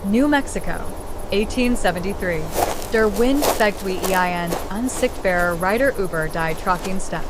New Mexico, 1873. Der Wind fegt wie ein unsichtbarer Reiter über die Trocken Steppe.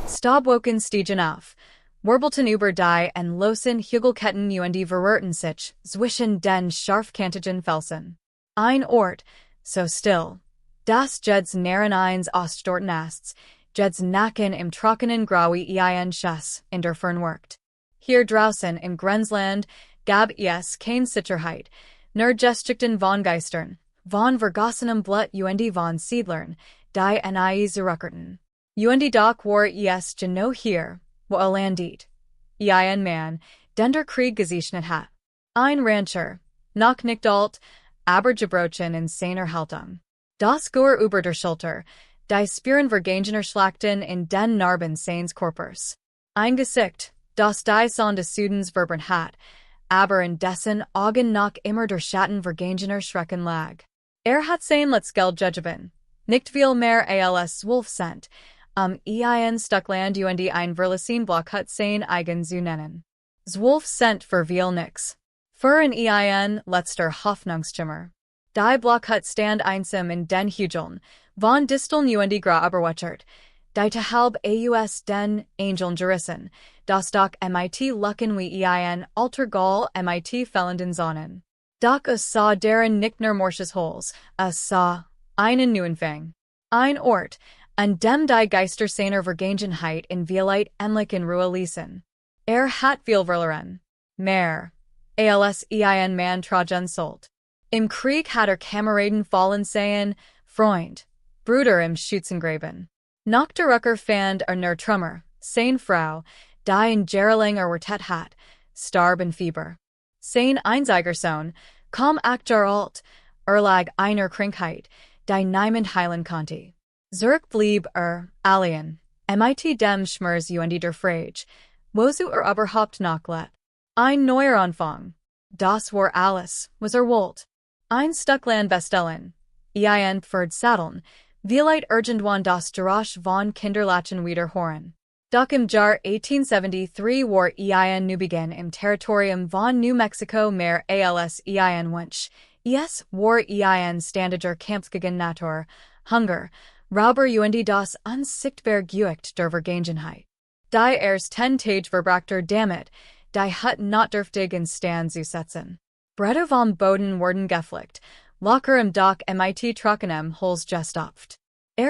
Stabwoken stiegen auf, wirbelten über die en losen Hügelketten und verrörten sich zwischen den scharfkantigen Felsen. Ein Ort, so still, das jeds nähren eins Ostdorten asts, jeds Nacken im trockenen Graui ein Schass in der Fern workt. Hier draußen im Grenzland gab es kein Sicherheit, nur Geschichten von Geistern, von vergossenem Blut und von Siedlern, die eines zurückkehrten. Und doch war es genau hier, wo landit. Ein Mann, den der Krieg gezeichnet hat. Ein Rancher, noch nicht alt, aber gebrochen in seiner Haltung. Das Goer über der Schulter, die Spuren vergangener Schlachten in den Narben seines Körpers. Ein Gesicht, das die Sonde Südens verbrannt hat, aber in dessen Augen noch immer der Schatten vergangener Schrecken lag. Hat sein Letztgeld gegeben, nicht viel mehr als 12 Cent, ein Stückland und ein verlassene Blockhütte sein eigen zu nennen. 12 Cent für viel nix. Für ein letzter Hoffnungsschimmer. Die Blockhütte stand einsam in den Hügeln, von Disteln und Gra überwatert, die te halb aus den Angeln gerissen, das doch mit Lucken wie ein alter Gall mit fellenden Sonnen. Doch es sah deren nicht nur morsches Holes, es sah einen Neuanfang. Ein Ort, an dem die Geister seiner Vergangenheit in Vielheit endlich in Ruhe ließen. Hat viel verloren. Mehr. Als ein Mann tragen sollt. Im Krieg hat Kameraden fallen seien, Freund, Bruder im Schützengraben. Nach der Rücker fand nur Trümmer, seine Frau, die in Gerling erwartet hat, starb in Fieber. Sein einziger Sohn, kaum 8 Jahre alt, lag einer Krankheit, die niemand heilen konnte. Zurück blieb alien, mit dem Schmerz und der Frage, wozu überhaupt noch lebt. Ein Neuanfang. Das war alles, was wollt. Ein Stückland bestellen. Ein Pferd satteln, vielleicht irgendwann das Geräusch von Kinderlachen wiederhören. Doch im Jahr 1873 war ein Neubeginn im Territorium von New Mexico mehr als ein Wunsch. Es war ein ständiger Kampf gegen Natur, Hunger, Rauber und das unsichtbare Gewicht der Vergangenheit. Die erst 10 Tage verbrachter damit, die Hütte not dürftig in Stand zu setzen. Bretter vom Boden wurden geflickt, locker im Dach mit trockenem Holz gestopft.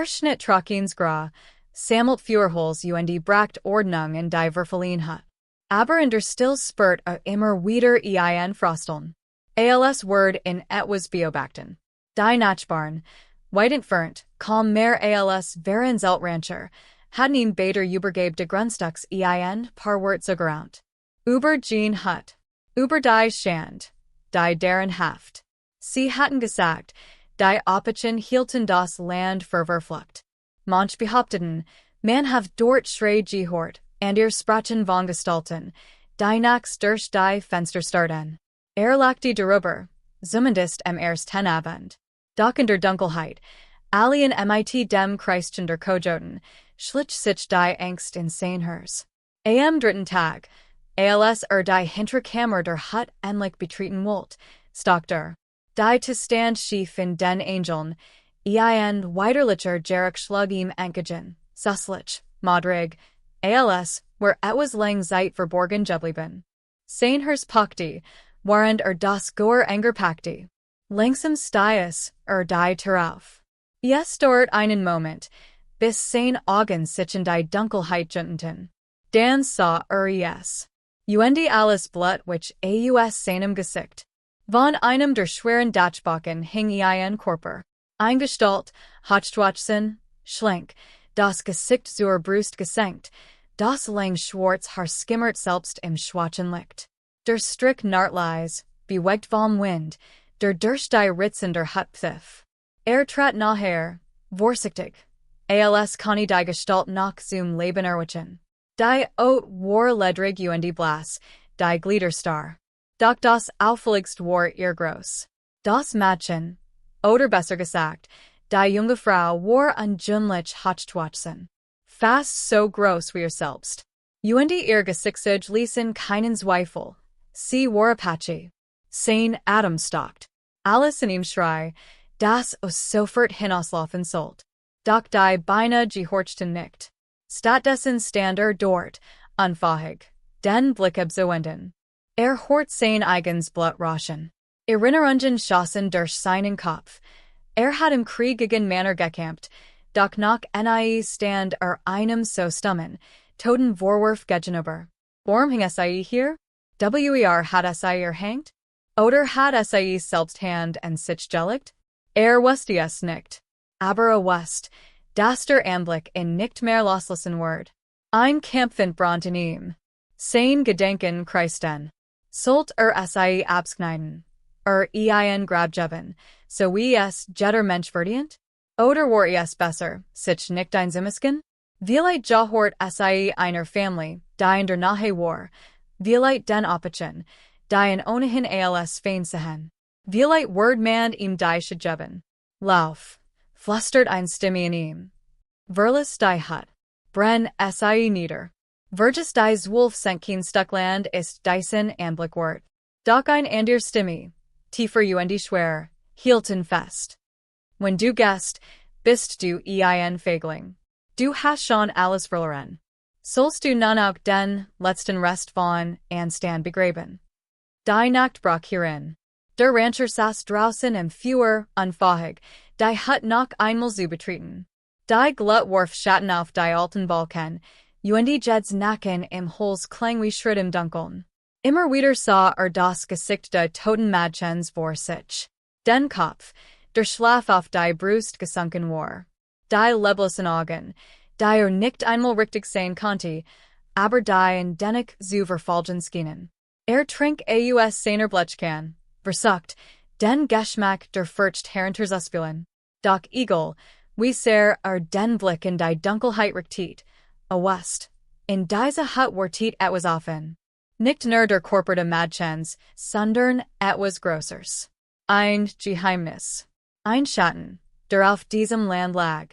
Schnitt trockens Gra, sammelt Führholz und bracht Ordnung in die Verfallen Hütte. Aber in der still spurt immer wieder ein Frosteln. Als Word in etwas beobachten. Die Nachbarn, weit entfernt, kaum mehr als wären Rancher, hatten ihm beter übergab de Grundstücks ein paar Wurzeln gerannt. Über Jean Hütte. Über die Schand. Die deren Haft. Sie hatten gesagt, die Apachen hielten das Land für verflucht. Manch behaupteten, man have dort schräg gehört, und ihr Sprachen von Gestalten, die nachts durch die Fenster starten. Lachte darüber, zumindest am ersten Abend. Doch in der Dunkelheit, alien mit dem Christchen der Kojoten, schlich sich die Angst in Seinhers. Am dritten Tag, als die Hinterkammer der Hütte endlich betreten wollt, stockte die te stand schief in den Angeln, ein weiterlicher Jerek schlug ihm entgegen, susslich, modrig, als, where etwas lang Zeit verborgen geblieben. Seinhers packte, während das Goer Anger packte. Langsam stiess die Terauf. Es dauert einen Moment, bis sein Augen sich in die Dunkelheit junteten. Dan sah es. Und alles Blut which aus seinem Gesicht. Von einem der schweren Dachbacken hing ein Körper. Ein Gestalt, hochgewachsen, schlank, das Gesicht zur Brust gesenkt, das lang schwarz Haar skimmert selbst im schwachen Licht. Der Strick nartleis, bewegt vom Wind, der durch die Ritzen der Hütte pfiff. Trat nachher, vorsichtig, als kann die Gestalt nach zum Leben erwischen. Die Ot war ledrig und blass, die Gliederstar. Doch das auffälligst war ihr groß. Das Mädchen, oder besser gesagt, die junge Frau war unjünglich hochgewachsen. Fast so groß wie ihr selbst. Und ihr Gesichtszug ließen keinen Zweifel. Sie war Apache. Sein Adam stalkt. Alles in ihm Schrei, das aus sofort hinauslaufen sollt. Doch die Beine gehorchten nicht. Stattdessen stand dort, unfähig, den Blick abzuwenden. Hort sein eigens Blut rauschen. Erinnerungen schossen durch seinen Kopf. Hat im Krieg gegen Männer gekämpft, doch nach nie stand einem so stummen, toten Vorwurf gegenüber. Warum hing hier? Hat hängt? Oder hat selbst Hand und sich gelegt? Wusste es nicht. Aber wust, dass der Anblick nicht mehr loslassen wird. Ein Kampf brand in ihm. Sein Gedenken kreisten. Sollt abschneiden. Ein grabgeben, so wie es jeder Mensch verdient? Oder war es besser, sich nicht einzumisken? Vielleicht gehört einer Family, die in der Nahe war, vielleicht den Apachen, die in ohnehin als fein sehen. Vielleicht wird man ihm die geben. Lauf, flüstert ein Stimme in ihm. Verlass die Hut, brenn nieder. Verges die Wolf senken Stuckland ist deisen Anblick wort. Doch ein ander Stimme, tiefer schwer, hielten fest. Wenn du gehst, bist du ein Fegling. Du hast schon alles verloren. Sollst du nun auch den letzten Rest von an Stand begraben. Die Nacht brach hierin. Der Rancher saß draußen im Feuer, unfähig, die Hut noch einmal zu betreten. Die Glut warf Schatten auf die alten Balken, Jeds Nacken im Holz klang wie Schritt im Dunkeln. Immer wieder sah das Gesicht der toten Mädchens vor sich. Den Kopf, der Schlaf auf die Brust gesunken war. Die leblosen Augen, die nicht einmal richtig sehen konnte, aber die in dennoch zu verfallen schienen. Trank aus seiner Blechkan, versucht, den Geschmack der Furcht herunterzuspülen. Doch egal, wie sehr den Blick in die Dunkelheit richtete, west, in diese Hut wartet etwas offen. Nicht nur der Körper der Mädchens, sondern etwas Größeres. Ein Geheimnis. Ein Schatten, der auf diesem Land lag,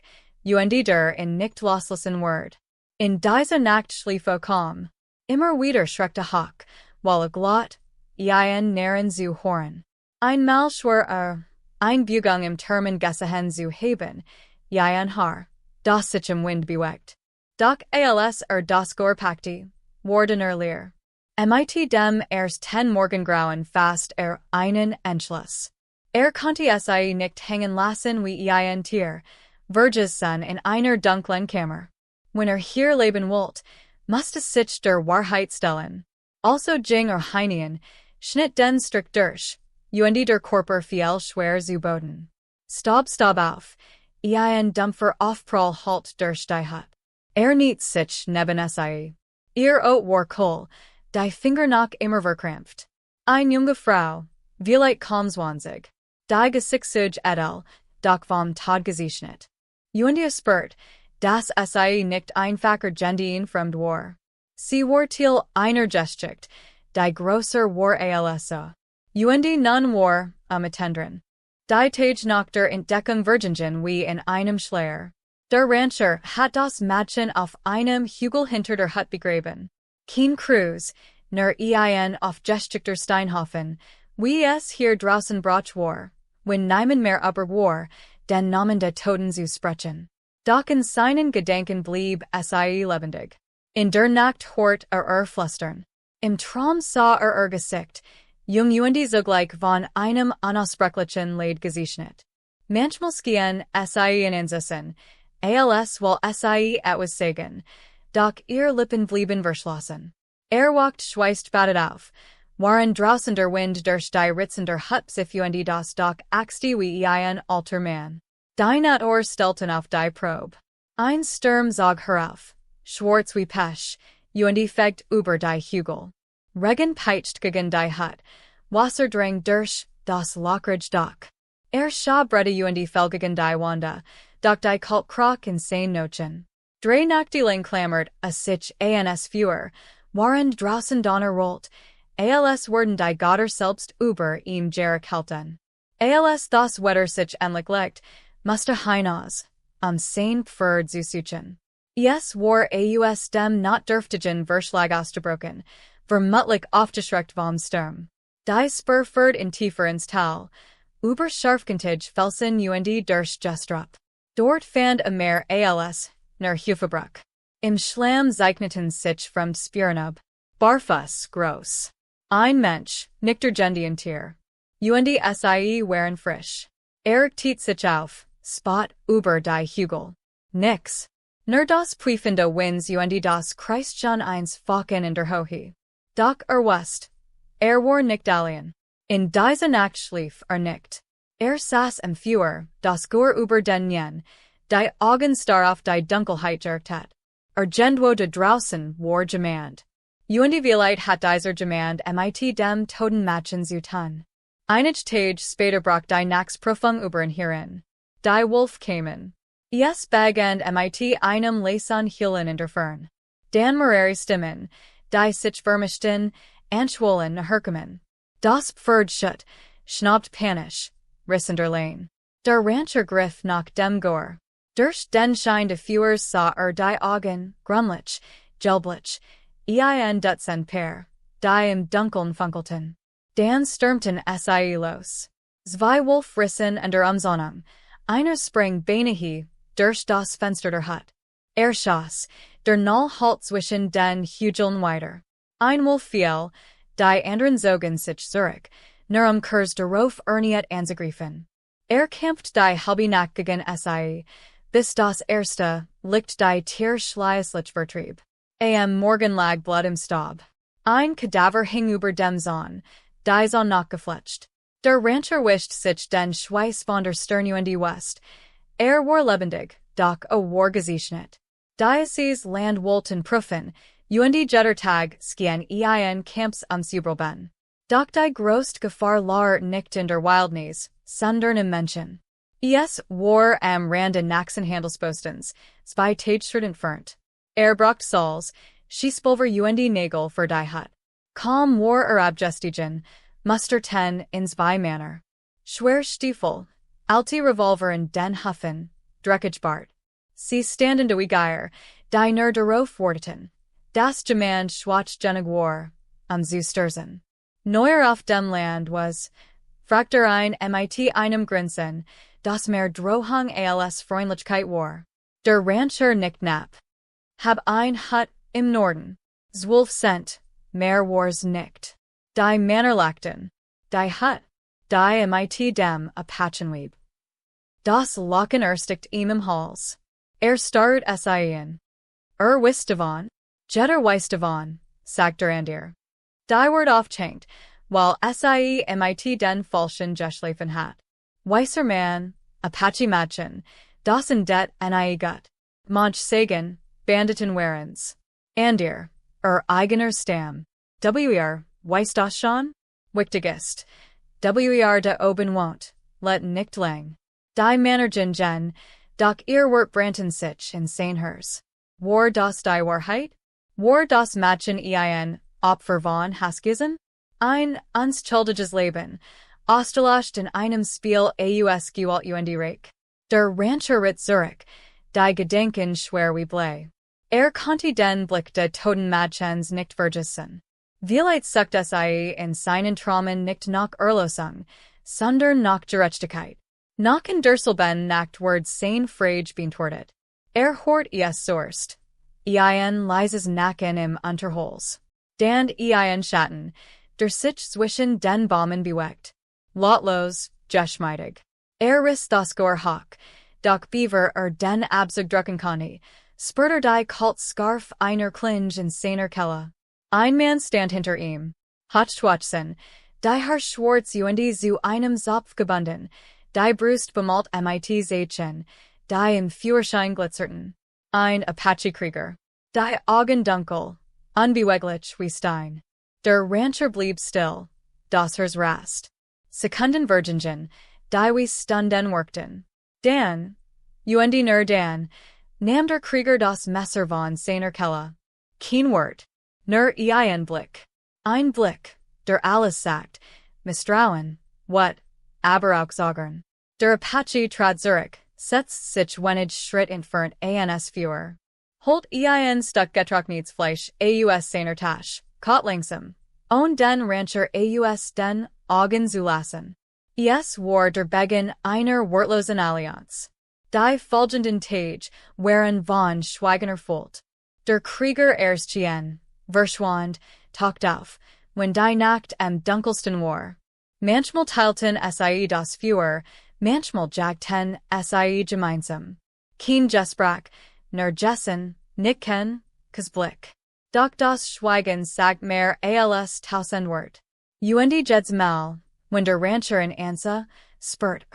der in nicht loslassen wird. In dieser Nacht schlief kaum. Immer wieder schreckte Hawk, while glott, nähren zu hören. Einmal schwor Einbiegung im Termen Gesehen zu haben, Haar, das sich im Wind bewegt. Doch als das Gorpakti, worden leer. Mit dem erst 10 Morgengrauen fast einen Entschluss. Konnte es nicht hängen lassen wie ein Tier, verges son in einer dunklen Kammer. Wenn hier leben wollt, musste sich der Wahrheit stellen. Also ging hinein, schnitt den Strick durch, der Körper fiel schwer zu Boden. Stob auf, ein dumpfer Aufprall halt durch die Hut. Niet sich neben Ihr Ot war kohl, die Finger noch immer verkrampft. Eine junge Frau, vielleicht kaum 20, die Gesichtszug edel, doch vom Tod gezeichnet. Spürt, dass es nicht einfacher Gendien fremd war. Sie war til einer Geschichte, die größer war als so. Nun war, Tendren. Die Tage nach der Entdeckung Virgingen wie in einem Schleier. Der Rancher hat das Mädchen auf einem Hügel hinter der Hut begraben. Kein Cruz, nur auf Geschichte Steinhofen, wie es hier draußen brach war, wenn niemand mehr aber war, den Namen der Toten zu sprechen. Doch in seinen Gedenken blieb es lebendig. In der Nacht hort flüstern. Im Traum sah Gesicht, jung zugleich von einem unaussprechlichen Leid gezeichnet. Manchmal skien es in Insissen, als while es etwas sagen, doch ihr Lippen blieben verschlossen. Walkt schweißtbattet auf, waren draußen der Wind durch die Ritzen der Hut pfiff das Doch axte wie ein alter Mann. Die Natur stellten auf die Probe. Ein Sturm zog herauf, schwarz wie Pech, fegt über die Hügel. Regen peitscht gegen die Hut, Wasser drang durch das Lockrige Dach. Scha brette fell gegen die Wanda, doch die Kalt krach in sein Nochen. Drei Nachtiling clamored, sich eines Feuer, waren draußen Donner rollt, als werden die Götter selbst über ihm gehalten. Als das Wetter sich endlich legt, musste hinaus, sein Pferd zu suchen. Es war aus dem not dürftigen Verschlag ausgebrochen, vermutlich aufgeschreckt vom Sturm. Die Spurford in Tieferens Tal, über Scharfkantige Felsen und durch Gestrop. Dort fand mehr als, ner Hufebruck. Im Schlamm zeichneten sich fremd Spürenub. Barfuss, gross. Ein Mensch, nicht der Gendientier. Und sie waren frisch. Tiet sich auf, Spot, über die Hügel. Nix. Nur das Prüfende Winds und das Christjan eins Faken in der Hohe. Doch West. War nicht alien. In diese Nacht schlief nicht. Saß im Feuer, das Gur über den Jen, die Augen starr auf die Dunkelheit gertet. Gendwo de draußen war Gemand. Und vielleicht hat dieser Gemand mit dem Toten Machen zu tun. Einige Tage später brach die Nachts Profung über ihn herein. Die Wolf kamen. Es begann mit einem leisen Heulen in der Fern. Dan mehrere Stimmen, die sich vermischten, anschwollen herkommen. Das Pferd schut, schnaubte panisch, rissen der Lane. Der Rancher griff nach dem Gor. Durch den Schein de Feuers sah die Augen, grumlich, gelblich, Dutzend Pair, die im Dunkeln funkelten. Dan stürmten sie los. Zwei Wolf rissen under Umsonung, einer sprang beinahe durch das Fenster der Hut. Schoss, der Null halt zwischen den Hügeln weiter. Ein Wolf fiel, die anderen zogen sich zurück, nur Kurs darauf erneut anzugreifen. Kämpft die halbe Nacht gegen sie, bis das erste, liegt die Tier schleißlich vertrieb. Am Morgen lag Blut im Staub. Ein Kadaver hing über dem Zahn, die Zahn nachgefletscht. Der Rancher wischt sich den Schweiß von der Stirn und West. War lebendig, doch war gezeichnet. Dioceses Land wollten prüfen, und Jettertag skien Camps am Sübrelben. Doch die größte Gefahr lar nicht in der Wildnis, sondern im Menschen. War am Rande Naxen Handelsbostens, zwei Tage entfernt. Bracht Sauls, Schießpulver und Nägel für die Hut. Kaum war abgestiegen, Muster 10 in zwei Männer. Schwer Stiefel, alte Revolver in den Huffen, dreckig Bart. Sie standen wie Geier, die nur darauf warteten. Das Gemand schwatzt genig war, zu stürzen. Neuer auf dem Land was, fragt ein mit einem Grinsen, das mehr Drohung als Freundlichkeit war. Der Rancher nicht knapp. Hab ein Hut im Norden. Zwölf Cent, mehr wars nicht. Die Männer lachten. Die Hut, die mit dem Apachenweib. Das Lachen ersticht ihm im Hals. Starrt in. Wisst davon? Jetter weiß davon, sagt der Andir. Die Wort aufchankt, while mit den falschen geschlafen hat. Weißer Mann, Apache Machen, das in det gut. Manch sagen, Banditen warens. Andir, eigener Stamm. Weißt das schon? Wichtigst. De oben won't, let nicht lang. Die Managen gen, doch Wort branten sich in Sainhers. War das die Wahrheit? War das Machen Opfer von Haskisen? Ein unschuldiges Leben, ausgelöscht in einem Spiel aus Gewalt und Reich. Der Rancher rit Zurich, die Gedenken schwer wie Blei. Konnte den Blick de Toten Machens nicht vergessen. Vielleicht sucht in seinen Traumen nicht nach Erlösung, sondern nach Gerechtigkeit. Nach in Derselben nacht word sein Frage beantwortet. Hort sourced. Leises Nacken im Unterholz. Dan Schatten, der sich zwischen den Baumen bewegt. Lotlos, geschmeidig. Riss das Gor Hawk, doch Beaver den Abzugdrucken konnte, spurter die Kalt Scarf einer Klinge in seiner Kelle. Ein Mann stand hinter ihm. Hotschwatschen, die Haar Schwarz und zu einem Zopf gebunden, die Brust bemalt mit Zeichen, die im Feuerschein glitzerten. Ein Apache-Krieger. Die Augen dunkel, unbeweglich wie Stein. Der Rancher blieb still, das Herz rast. Sekunden Virgingen, die wie Stunden workten. Dan, und nur Dan, nahm der Krieger das Messer von seiner Kelle. Kein Wort, nur Blick. Ein Blick, der alles sagt, misstrauen, what, aber auch sagen. Der Apache trat zurück, setzt sich wenig Schritt entfernt ans Feuer. Holt stuck Getrocknetsfleisch aus seiner Tasche, kaut langsam, On den Rancher aus den Augen zu lassen. Es war der Beginn einer wortlosen Allianz. Die folgenden Tage waren von Schweigener Folt. Der Krieger erst verschwand, taucht auf, wenn die Nacht am dunkelsten war. Manchmal teilten sie das Feuer, manchmal jagten sie gemeinsam. Kein Gespräch, nur Jessen, Nicken, Blick. Doch das Schweigen sagt mehr als tausend Wort. Jedes Mal, wenn der Rancher in Ansa, spürt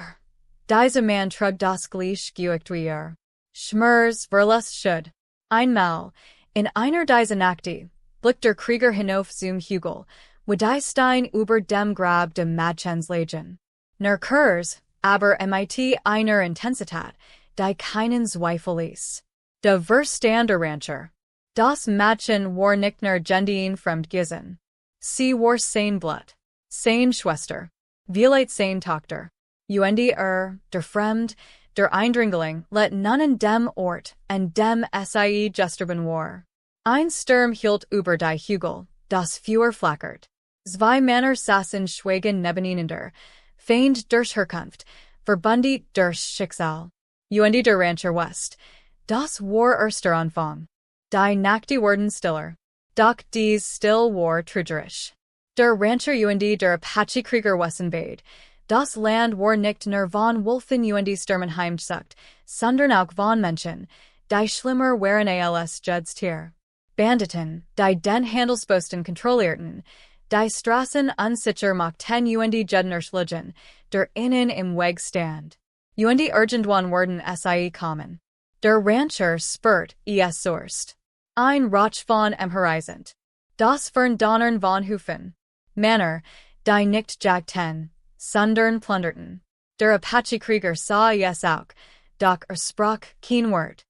Dieser Mann trug das gleich Gewicht wie Schmers verlust schuld. Einmal, in einer dieser Nächte, blickt der Krieger hinauf zum Hügel, wo die Stein über dem Grab dem Mädchens Legion. Nur Kurs, aber mit einer Intensität, die keinen Zweifel ließ. Der Verstand der Rancher. Das Mädchen war nicht nur Gendien fremdgegangen. Sie war sein Blut, sein Schwester, vielleicht sein Tochter. Der Fremd, der Eindringling, let none dem Ort and dem sie gestorben war. Ein Sturm hielt über die Hügel, das Feuer flackert. Zwei Männer saßen schweigen nebeneinander, feind durch Herkunft, verbündet durch Schicksal. Der Rancher West. Das war erster Anfang. Die Nächte wurden stiller. Doch dies still war trügerisch. Der Rancher der Apache-Krieger Wessenbade. Das Land war nicht nur von Wolfen Stürmen heimgesucht, sondern auch von Menschen, die schlimmer waren als Juds Tier. Banditen, die den Handelsposten kontrollierten, die Straßen unsicher machten Jedners Legion, der innen im Weg stand. Irgendwann wurden sie kommen. Der Rancher spürt es Sorst. Ein Rauch von am Horizont. Das Donnern von Hufen. Männer, die nicht jagten, sondern plunderten. Der Apache-Krieger sah es auch, doch sprach kein Wort.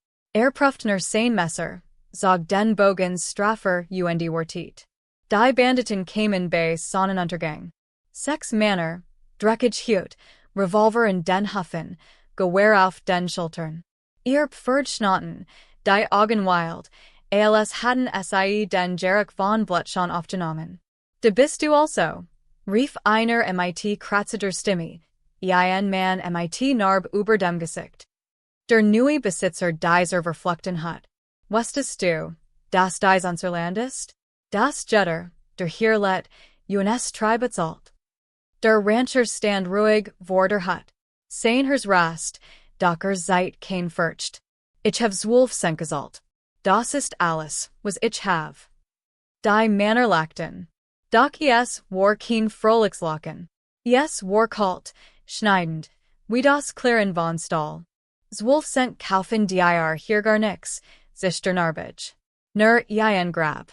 Prüft nur sein Messer, zog den Bogen straffer wartet. Die Banditen kamen bei Sonnenuntergang. Sechs Männer, dreckig Hütte, Revolver in den Hufen, Gewehr auf den Schultern. Pferdschnauten, die Augen wild, als hatten sie den Jerek von Blutschon aufgenommen. De bist du also? Rief einer mit kratziger Stimme, ein Mann mit Narb über dem Gesicht. Der neue Besitzer dieser verfluchten Hut. Wusstest du, dass dies unser Land ist? Das Jetter, der hier let, uns Tribe zahlt. Der Rancher stand ruhig vor der Hut. Sein Rast, doch Zeit kein furcht. Ich hab zwölf Cent gezahlt. Das ist alles, was ich have. Die Männer lachten. Doch es war kein Fröhlichslachen. Es war kalt, schneidend, wie das Klirren von Stahl. 12 Cent kaufen dir hier gar nix, sich der Narbage. Nur ein Grab.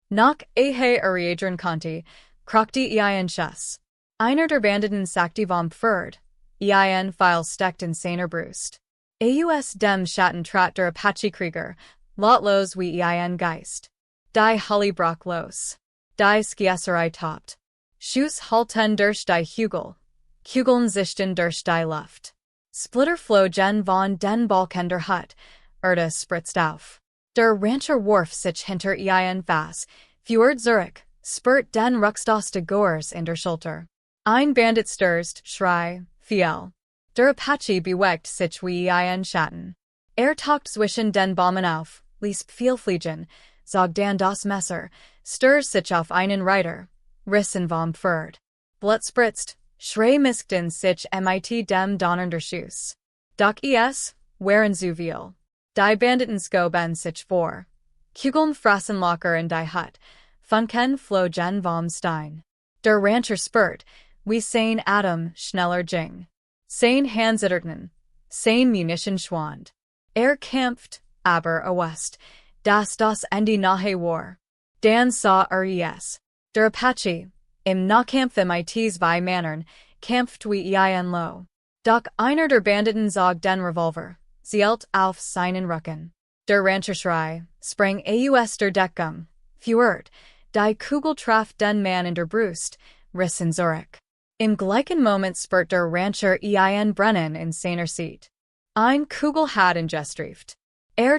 Nach reagern konnte, krockte ein Schuss. Einer der Banditen sagte vom Pferd, ein Pfeil steckt in seiner Brust. Aus dem Schatten trat der Apache-Krieger, lautlos wie ein Geist. Die Hölle brach los. Die Skieserei tobt. Schuss halten durch die Hügel. Kugeln sichten durch die Luft. Splitter flogen von den Balken der Hut. Erde spritzt auf. Der Rancher warf sich hinter ein Fass, fuhr zurück, spürt den Ruckstos de Gors in der Schulter. Ein Bandit stürzt, schrei, fiel. Der Apache bewegt sich wie ein Schatten. Taucht zwischen den Bäumen auf, ließ viel fliegen, zog dann das Messer, stürzt sich auf einen Reiter, rissen vom Pferd. Blut spritzt, schrei miskten sich mit dem donnernder Schuss. Doch es waren zu viel. Die Banditen schoben sich vor. Kugeln frassen locker in die Hut, Funken flogen vom Stein. Der Rancher spürt, wie sein Atem schneller ging. Sein Hand zitterten, sein Munition schwand. Kämpft, aber West, das Ende nahe war. Dan sah es. Der Apache, im Nahkampf mit zwei Männern, kämpft wie ein Lo. Doch einer der Banditen zog den Revolver, zielt auf seinen Rücken. Der Rancher schrei, sprang aus der Deckung, fuhrt, die Kugel traf den Mann in der Brust, rissen zurück. Im gleichen Moment spürt der Rancher ein Brennen in seiner Seat. Ein Kugel hat ihn gestrieft.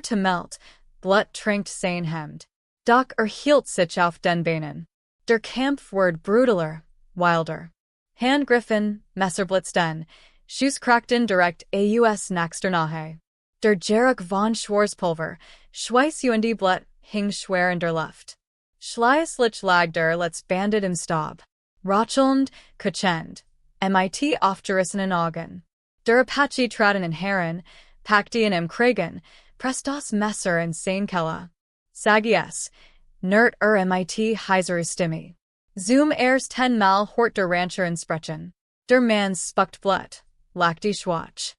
Tumult, Blut trinkt sein Hemd. Doch hielt sich auf den Beinen. Der Kampf word brutaler, wilder. Han Griffin, Messerblitzden, Schusskrachten direkt aus nächster Nahe. Der Geruch von Schwarzpulver, Schweiß und Blut, hing schwer in der Luft. Schleißlich lag der let's Bandit im Stab. Rochelnd, kutschend, mit aufgerissenen Augen. Der Apache traten in Herren, packte in im Kragen, presst das Messer in sein Keller. Sagies, nert mit heiser Stimme. Zoom erst 10 Mal hort der Rancher in Sprechen. Der Mann spuckt Blut, lacht die Schwach.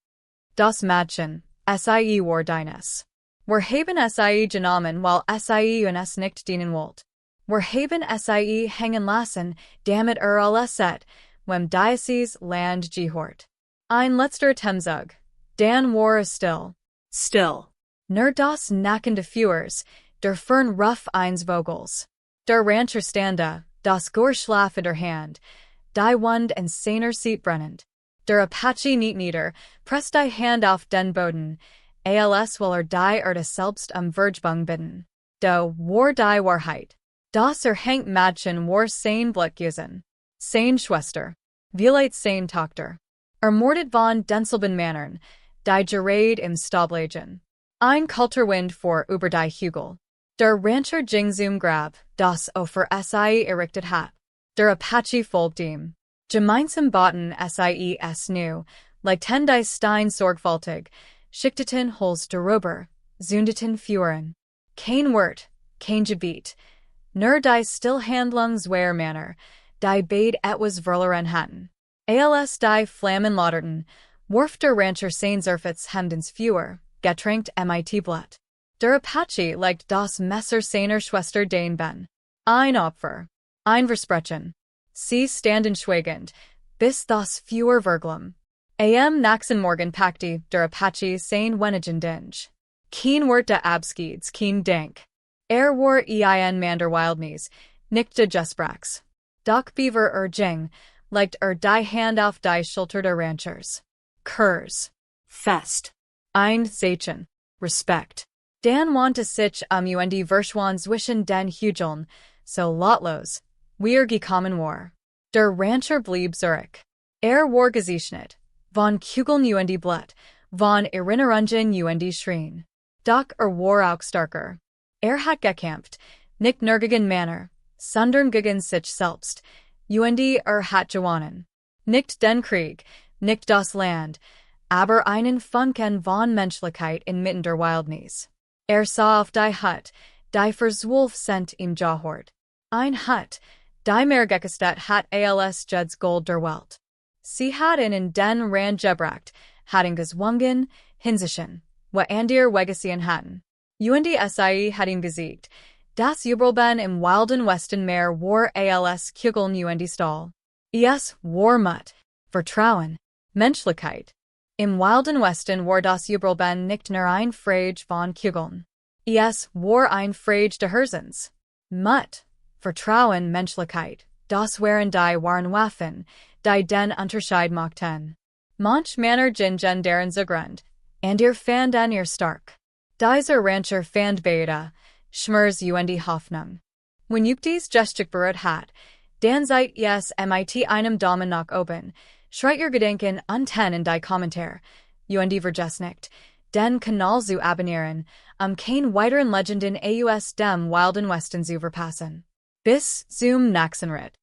Das Mädchen, sie war deines. Wir haben sie genommen, while sie uns nicht dienen wollt. Wir haben sie hängen lassen, damit alles set, wem Diocese Land gehort. Ein letzter Temzug. Dan war still. Nur das nackende Führers, der Fern Ruff eins Vogels. Der Rancher standa, das Gorschlaf in der Hand, die Wund en seiner Seat brennend. Der Apache nieder, presst die Hand auf den Boden, als will die selbst am Vergebung bitten. Do war die Wahrheit. Das hängt Mädchen war sein Blutgesen. Sein Schwester. Vielleicht sein Tochter. Mordet von denselben Männern, die gerade im Stablegen. Ein kalter Wind vor über die Hügel. Der Rancher ging zum Grab, das für sie errichtet hat. Der Apache folgt ihm. Gemeinsam bauten sie es nu, legten die Stein sorgfältig, schichteten Holz darüber, zündeten Führen. Kein Wort, kein Gebiet, nur die Stillhandlung zweier Männer, die beid etwas verloren hatten. Als die Flammen lauterten, warf der Rancher sein Zerfitz Hemdens Führer, getränkt mit Blut. Der Apache legt das Messer seiner Schwester den Ben. Ein Opfer. Ein Versprechen. Sie standen schweigend, bis das Führer verglom. Am nächsten Morgen packte der Apache sein Wenigen Dinge. Kein Wort de Abschieds, kein Denk. War ein Mann der Wildnis, nicht de Justbrax. Doch Beaver Jing, legt die Hand auf die Schulter der Ranchers. Kurs. Fest. Ein Zeichen. Respekt. Dan wandte sich und Verschwan zwischen den Hügeln, so lotlos, wir gekommen war. Der Rancher blieb zurück. War gezeichnet, von Kugeln und Blut, von Erinnerungen und Schrien. Doch war auch starker. Hat gekämpft, nicht nur gegen Männer, sondern gegen sich selbst, und hat gewonnen. Nicht den Krieg, nicht das Land, aber einen Funken von Menschlichkeit inmitten der Wildnis. Sah auf die Hut, die für 12 Cent im Jahort. Ein Hut, die mehr gekostet hat als Juds Gold der Welt. Sie hat in den Rand gebracht, hatten gezwungen, hinsichen, wa weggesehen hatten. Und sie hatten gesiegt, das Übelben im Wilden Westen Meer war als Kugeln und Stahl. Es war Mut, Vertrauen, Menschlichkeit. Im Wilden Westen war das Übelben nicht nur ein Frage von Kugeln. Es war ein Frage de Herzens. Mut, Vertrauen, Menschlichkeit, das waren die wahren Waffen, die den Unterschied machten. Manch Männer gingen deren zugrund, und fanden stark. Dieser Rancher fand beide, Schmers und Hoffnung. Wenn dies gestik berührt hat, dann seid es mit einem Daumen nach oben, schreit ihr Gedenken unten in die Kommentar, und vergesst den Kanal zu abonnieren, kein weiteren Legenden aus dem Wilden Westen zu verpassen. Bis zum nächsten Ritt.